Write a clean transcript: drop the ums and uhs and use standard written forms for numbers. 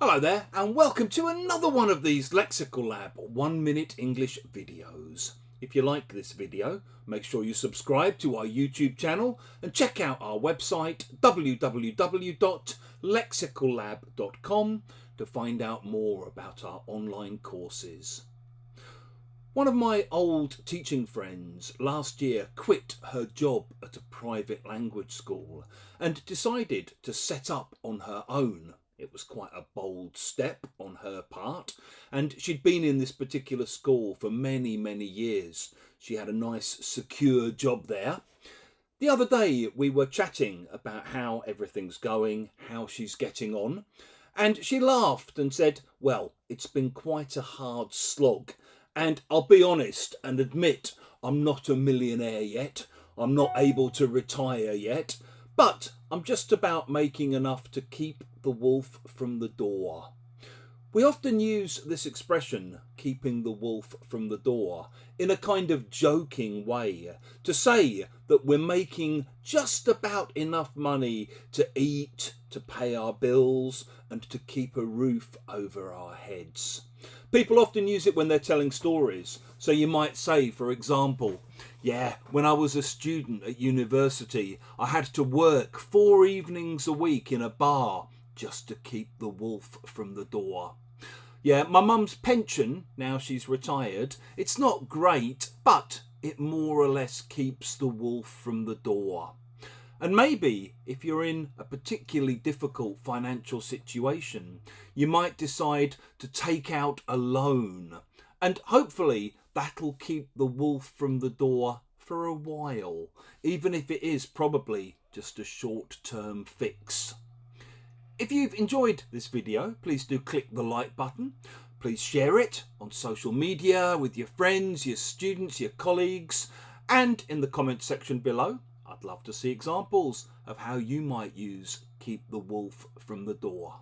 Hello there and welcome to another one of these Lexical Lab 1 minute English videos. If you like this video, make sure you subscribe to our YouTube channel and check out our website www.lexicallab.com to find out more about our online courses. One of my old teaching friends last year quit her job at a private language school and decided to set up on her own. It was quite a bold step on her part, and she'd been in this particular school for many years. She had a nice secure job there. The other day we were chatting about how everything's going, how she's getting on, and she laughed and said, well, it's been quite a hard slog, and I'll be honest and admit I'm not a millionaire yet. I'm not able to retire yet, but I'm just about making enough to keep the wolf from the door. We often use this expression, keeping the wolf from the door, in a kind of joking way to say that we're making just about enough money to eat, to pay our bills, and to keep a roof over our heads. People often use it when they're telling stories. So you might say, for example, yeah, when I was a student at university, I had to work 4 evenings a week in a bar just to keep the wolf from the door. Yeah, my mum's pension, now she's retired, it's not great, but it more or less keeps the wolf from the door. And maybe if you're in a particularly difficult financial situation, you might decide to take out a loan, and hopefully that'll keep the wolf from the door for a while, even if it is probably just a short-term fix. If you've enjoyed this video, please do click the like button. Please share it on social media with your friends, your students, your colleagues, and in the comments section below. I'd love to see examples of how you might use keep the wolf from the door.